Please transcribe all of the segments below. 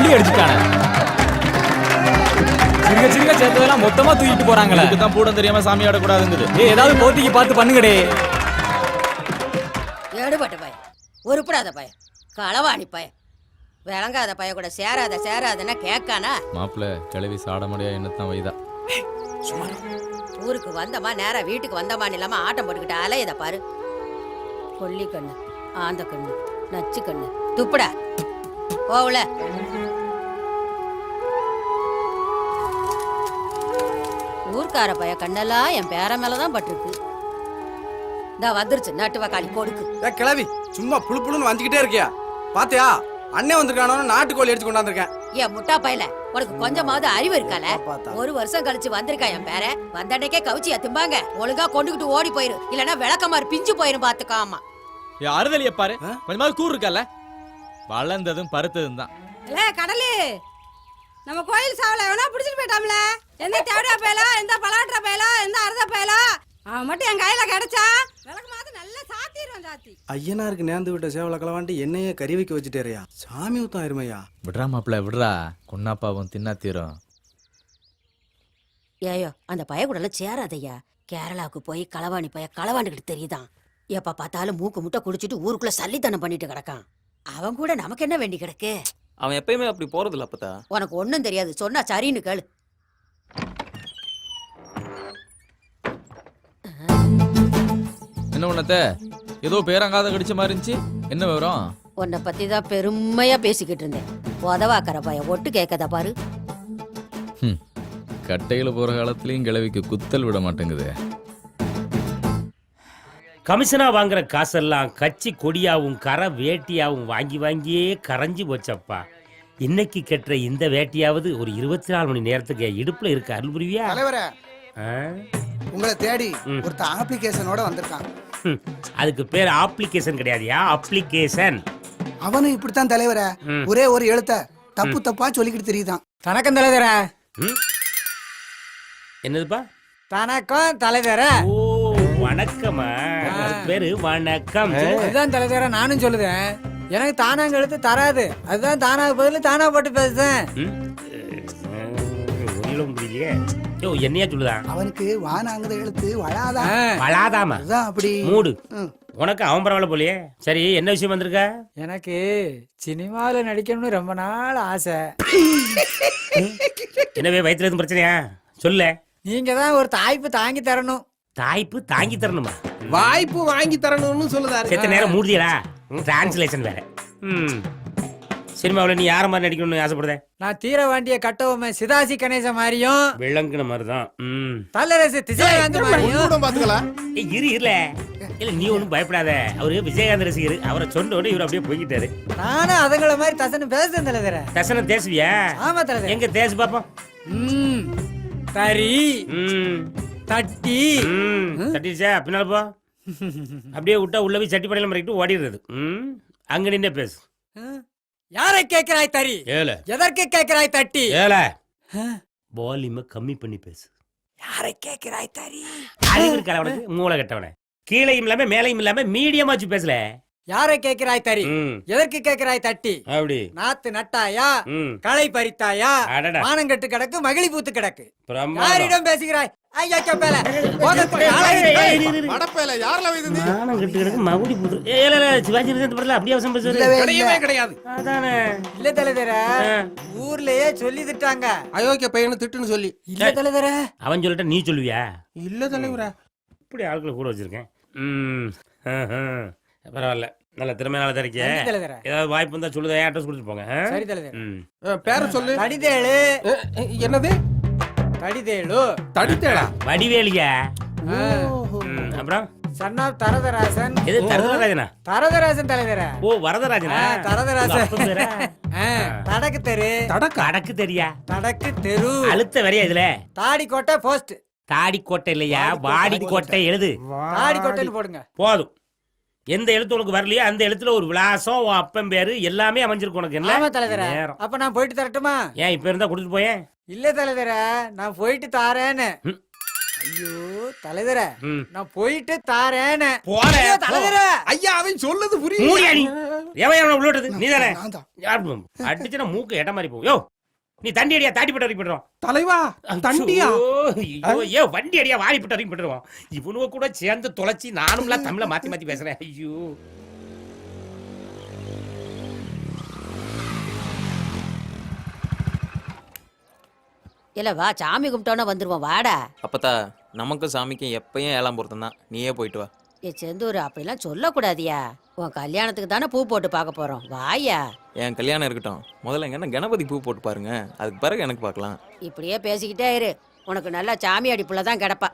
கொள்ளி அடிச்சுட்டானே. சிறுக சிறுக சேர்த்ததெல்லாம் மொத்தமா தூக்கிட்டு போறாங்களே. இதுதான் பூடம் தெரியாம சாமி ஆடக்கூடாதுங்குது. ஏதாவது போட்டிக்கு பார்த்து பண்ணுங்கடே. எடுபட்ட பையன், உருப்படாத பையன், களவாணி பையன், விளங்காத பைய கூட சேராதன்னா கேட்கானா? மாப்பிள்ள கிளவி சாடமடையா என்னத்தான் வைதா. ஊருக்கு வந்தமா நேரா வீட்டுக்கு வந்தமான்னு இல்லாம ஆட்டம் போட்டுக்கிட்டு அலையத பாரு. கொல்லி கண்ணு, ஆந்த கண்ணு, நச்சு கண்ணு, துப்புடா போவல. ஊர்க்கார பைய கண்ணெல்லாம் என் பேர மேலதான் பட்டிருக்கு. இந்த வந்துருச்சு நட்டு வக்காளி கொடுக்கு. கிளவி சும்மா புழு புழுன்னு வந்துகிட்டே இருக்கியா? பாத்தியா அண்ணன் வந்திருக்கானோ நாட்டுக்கோழி எடுத்து கொண்டாந்துருக்கேன். ஏன் முட்டா பையல, உனக்கு கொஞ்சமாவது அறிவு இருக்கால? ஒரு வருஷம் கழிச்சு வந்திருக்கா என் பேர. வந்தன்னைக்கே கவிச்சியா திம்பாங்க. ஒழுங்கா கொண்டுகிட்டு ஓடி போயிரு, இல்லன்னா விளக்கமாறு பிஞ்சு போயிரும் பாத்துக்காமா. அறுதலிய பாரு, கொஞ்சமாவது கூறு இருக்கல. வளர்ந்ததும் பருத்ததும் தான். கடலு நம்ம கோயில் சாவல எவனா பிடிச்சிட்டு போயிட்டாம்ல. எந்த தேவடா பயலா, எந்த பலாட்டா பயலா, எந்த அறுத பயலா, அவன் மட்டும் என் கையில கிடைச்சா விளக்கமாவது நல்லா சாத்திடுவான். சாத்தி ஐயனாருக்கு நேர்ந்து விட்ட சேவலை களவாண்டி என்னையே கறி வைக்க வச்சுட்டேறியா? சாமி ஊத்தம் ஆயிருமையா. விடுறா மாப்பிள்ள விடுறா, கொன்னாப்பாவும் தின்னா தீரும். ஏயோ அந்த பய கூட சேராதையா. கேரளாவுக்கு போய் களவாணி பைய களவாண்டுகிட்டு தெரியுதான். எப்ப பார்த்தாலும் மூக்கு முட்டை குடிச்சிட்டு ஊருக்குள்ள சல்லித்தனம் பண்ணிட்டு கிடக்கான். அவன் கூட நமக்கு என்ன வேண்டி கிடக்கு? அவன் எப்பயுமே அப்படி போறது இல்ல அப்பதா. உனக்கு ஒண்ணும் தெரியாது, சொன்னா சரின்னு கேளு. என்ன பண்ணத்த ஏதோ பேரங்காத கடிச்ச மாதிரி இருந்துச்சு, என்ன விவரம்? உன்னை பத்தி தான் பெருமையா பேசிக்கிட்டு இருந்தேன். உதவாக்கற பைய ஒட்டு கேட்கதா பாரு. கட்டையில போற காலத்திலயும் கிழவிக்கு குத்தல் விட மாட்டேங்குது. கமிஷனா வாங்குற காசெல்லாம் கட்சி கொடியாவும் கரை வேட்டியாவும் வாங்கி வாங்கியே கரைஞ்சி போச்சப்பா. இன்னைக்கு கெட்டுற இந்த வேட்டியாவது ஒரு 24 மணி நேரத்துக்கு இடுப்புல இருக்க அருள் புரிவியா? தலைவரே, உங்களை தேடி ஒருத்த அப்ளிகேஷனோட வந்திருக்கான். அதுக்கு பேர் அப்ளிகேஷன் கிடையாதுயா, அப்ளிகேஷன். அவனும் இப்படித்தான் தலைவரே, ஒரே ஒரு எழுத்த தப்பு தப்பா சொல்லிக்கிட்டு தெரியுதான். தனக்கும் தலைவர. என்னதுப்பா? தனக்கும் தலைவர. ஓ வணக்கமா, பேரு வணக்கம். அதுதான் தலைவர நானும் சொல்லுதேன். எனக்கு தானாங்க எழுத்து தராது, அதுதான் தானாக பதில் தானா போட்டு பேசுறேன். என்னையா சொல்லுதான்? அவனுக்கு வானாங்கத எழுத்து வளாதான். வளாதாமா? அப்படி மூடு. உனக்கு அவன் பரவாயில்ல போலியே. சரி, என்ன விஷயம் வந்திருக்க? எனக்கு சினிமாவில நடிக்கணும்னு ரொம்ப நாள் ஆசை. என்னவே வயிற்றுல எதுவும் பிரச்சனையா? சொல்ல. நீங்க தான் ஒரு தாய்ப்பு தாங்கி தரணும். தாய்ப்பு தாங்கி தரணுமா? வாய்ப்பு வாங்கி தரணும்னு சொல்லுதாரு. செத்த நேரம் மூடியடா. டிரான்ஸ்லேஷன் வேற. சினிமாவில் நீ யார மாதிரி நடிக்கணும்னு ஆசைப்படுத? நான் தீர வேண்டிய கட்டவுமே சிதாசி கணேச மாதிரியும் விளங்குன மாதிரிதான். தல்லரசு விஜயகாந்த் மாதிரியும் பாத்துக்கலாம். இரு இல்ல நீ ஒண்ணும் பயப்படாத. அவரு விஜயகாந்த் ரசிகர். அவரை சொன்னோட இவர் அப்படியே போய்கிட்டாரு. நானும் அதுங்கள மாதிரி தசனம் பேசுறேன் தலைவர. தசனம் தேசுவியா? ஆமா தலைவர. எங்க தேசு பாப்போம். தரி தட்டி தட்டிச்சா பின்னால போ. அப்படியே விட்டா உள்ள போய் சட்டி படையில மறைக்கிட்டு ஓடிடுறது. அங்க நின்னே பேசு. யாரை கேட்கிறாய் தரி? ஏல. எதற்கு கேட்கிறாய் தட்டி? ஏல. வால்யூமை கம்மி பண்ணி பேசு. யாரை கேட்கிறாய் தரி? அறிவு இருக்கா உனக்கு? மூளை கட்டவனே. கீழையும் இல்லாம மேலையும் இல்லாம மீடியமா வச்சு பேசல. யாரை கேட்கிறாய் தரி? எதற்கு கேட்கிறாய் தட்டி? அப்படி நாத்து நட்டாயா, களை பறித்தாயா, மானங்கட்டு கிடக்கு மகிழி பூத்து கிடக்கு. யாரிடம் பேசுகிறாய்? ஐயா கேப்பல மடப்பையில யாரல வைது? மானங்கட்டு கிடக்கு மகுடி பூத்து. ஏல சிவாஜி கணேசன் படல அப்படியே அவசரம் பேசுறது கிடையவே கிடையாது. அதானே. இல்ல தலைவர, ஊர்லயே சொல்லி திட்டாங்க அயோக்கிய பையனை திட்டுன்னு சொல்லி. இல்ல தலைவர. அவன் சொல்லிட்ட நீ சொல்லுவியா? இல்ல தலைவரா, இப்படி ஆட்களை கூட வச்சிருக்கேன். பரவாயில்ல, நல்ல திறமையால தரிக்க. ஏதாவது வாய்ப்பு இருந்தா சொல்லுதா, அட்ரஸ் கொடுத்துட்டு போங்க. சரி தலைவர். பேர சொல்லு. தடிதேளு. என்னது? தடிதேளு. தடிதேளா? வடிவேலியா? அப்புறம் சன் ஆஃப் தரதராசன். எது தரதராஜனா? தரதராசன் தலைவர. ஓ வரதராஜனா? தரதராசன். தடக்கு தெரு. அடக்கு தெரியா? தடக்கு தெரு. அழுத்த வரையா இதுல? தாடி கோட்டை போஸ்ட். தாடி கோட்டை இல்லையா, வாடி கோட்டை எழுது. தாடி கோட்டைன்னு போடுங்க போதும். எந்த எழுத்து உனக்கு வரலையோ அந்த எழுத்துல ஒரு விலாசம், அப்பன் பேரு எல்லாமே அமைஞ்சிருக்கு உனக்கு. ஆமா தலைவர. அப்ப நான் போயிட்டு தரட்டுமா? ஏன் இப்ப இருந்தா கொடுத்துட்டு போயேன்? இல்ல தலைவர, நான் போயிட்டு தாரேன்னு. ஐயோ தலைவர ம். நான் போயிட்டு தாரேன்னு போறேன். ஐயோ, தலைவர ஐயா அவன் சொல்லுது புரியுது மூடியா நீ எவன் எவனை உள்ளோட்டது நீ தானே நான் தான். அடிச்சுனா மூக்கு எட்ட மாதிரி போகும் யோ நீ தண்டி அடியா தாட்டி போட்டு வரைக்கும் போட்டுருவோம் தலைவா தண்டியா ஐயோ வண்டி அடியா வாரி போட்டு வரைக்கும் போட்டுருவோம் இவனுவ கூட சேர்ந்து தொலைச்சி நானும்ல தமிழ மாத்தி மாத்தி பேசுறேன் ஐயோ இல்ல வா சாமி கும்பிட்டோன்னா வந்துருவோம் வாடா. அப்பத்தா நமக்கும் சாமிக்கும் எப்பயும் ஏழாம் பொருத்தம் தான், நீயே போயிட்டு வா. ஏ செந்தூர் அப்படிலாம் சொல்லக்கூடாதியா. உன் கல்யாணத்துக்கு தானே பூ போட்டு பார்க்க போறோம், வாயா. என் கல்யாணம் இருக்கட்டும், முதல்ல எங்கன்னா கணபதி பூ போட்டு பாருங்க, அதுக்கு பிறகு எனக்கு பார்க்கலாம். இப்படியே பேசிக்கிட்டே இரு, உனக்கு நல்லா சாமி அடிப்புல தான் கிடப்பா.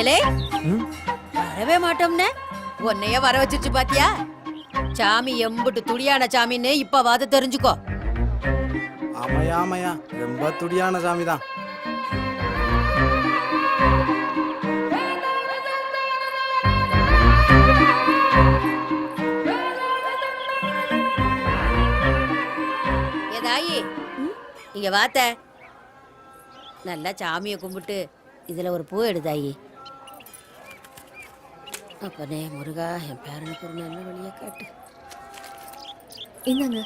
ஏலே வரவே மாட்டோம்னே, உன்னைய வர வச்சிருச்சு பாத்தியா. சாமி எம்புட்டு துடியான சாமின்னு இப்பவாது தெரிஞ்சுக்கோ. ஆமையா ஆமையா ரொம்ப துடியான சாமி தான். ஏதாயி இங்க வாத்த, நல்லா சாமியை கும்பிட்டு இதுல ஒரு பூ எடுதாயி. அப்பனே முருகா, என் பேரனுக்கு ஒரு நல்ல வழியா காட்டு. இந்தாங்க.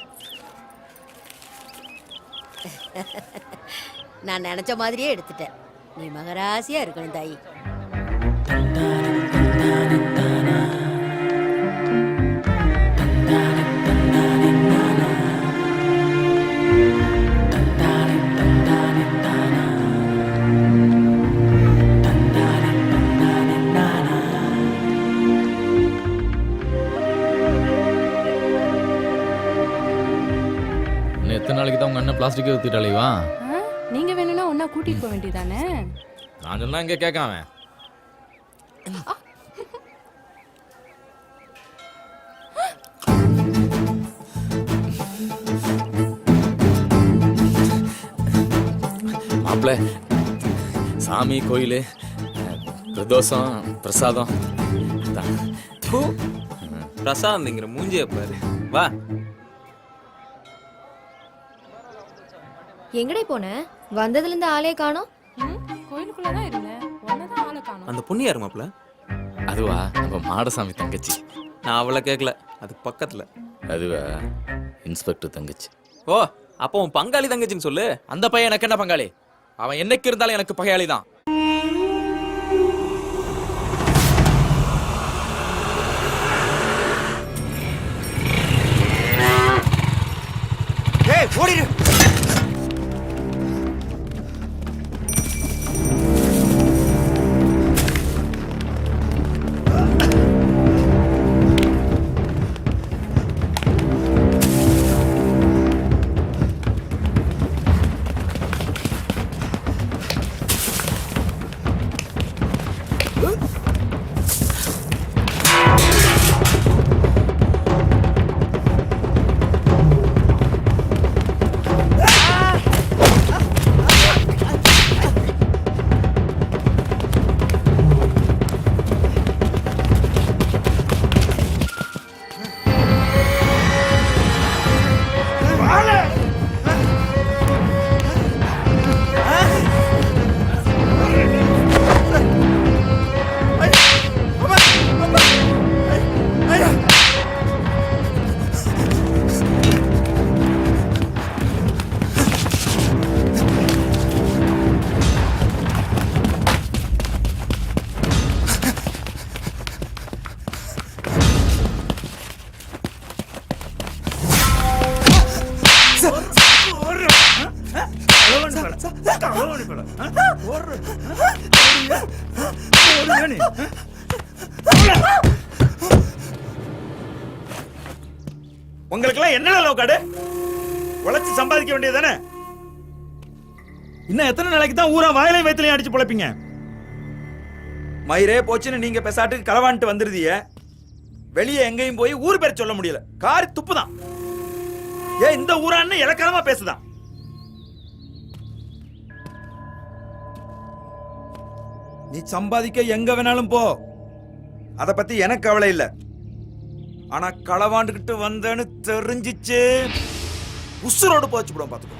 நான் நினைச்ச மாதிரியே எடுத்துட்டேன். நீ மகராசியா இருக்கணும் தாயி. எத்தனை நாளைக்கு தான் உங்க அண்ணன் பிளாஸ்டிக்கே ஊத்திட்டாலேவா? நீங்க வேணும்னா ஒன்னா கூட்டிட்டு போக வேண்டியதானே? நான் சொன்னா இங்க கேட்காம மாப்பிள்ள சாமி கோயில் பிரதோஷம் பிரசாதம் பிரசாந்திங்கிற மூஞ்சிய பாரு, வா. எங்கடே போன? வந்ததுல இருந்து ஆளே காணோம். கோயிலுக்குள்ளதான் இருந்தேன், ஒன்னதான் ஆளை காணோம். அந்த பொண்ணு யாரு மாப்ள? அதுவா நம்ம மாடசாமி தங்கச்சி. நான் அவளை கேட்கல, அதுக்கு பக்கத்துல. அதுவா இன்ஸ்பெக்டர் தங்கச்சி. ஓ, அப்போ உன் பங்காளி தங்கச்சின்னு சொல்லு. அந்த பையன் எனக்கு என்ன பங்காளி? அவன் என்னைக்கு இருந்தாலும் எனக்கு பகையாளி தான். ஏய் ஓடிடு. உங்களுக்கெல்லாம் என்ன லோக்காடு உழைச்சு சம்பாதிக்க வேண்டியதானே? இன்னும் எத்தனை நாளைக்கு தான் ஊரா வாயிலையும் வயிற்றுலையும் அடிச்சு பொழைப்பீங்க? மயிரே போச்சுன்னு நீங்க பெசாட்டுக்கு களவான்ட்டு வந்துருதிய. வெளியே எங்கேயும் போய் ஊர் பேர் சொல்ல முடியல. காரி துப்புதான். ஏன் இந்த ஊரான்னு இலக்கணமா பேசுதான். நீ சம்பாதிக்க எங்க வேணாலும் போ, அத பத்தி எனக்கு கவலை இல்ல. ஆனா களவாண்டுகிட்டு வந்தேன்னு தெரிஞ்சிச்சு உசுரோடு போச்சு போடும் பாத்துக்கோ.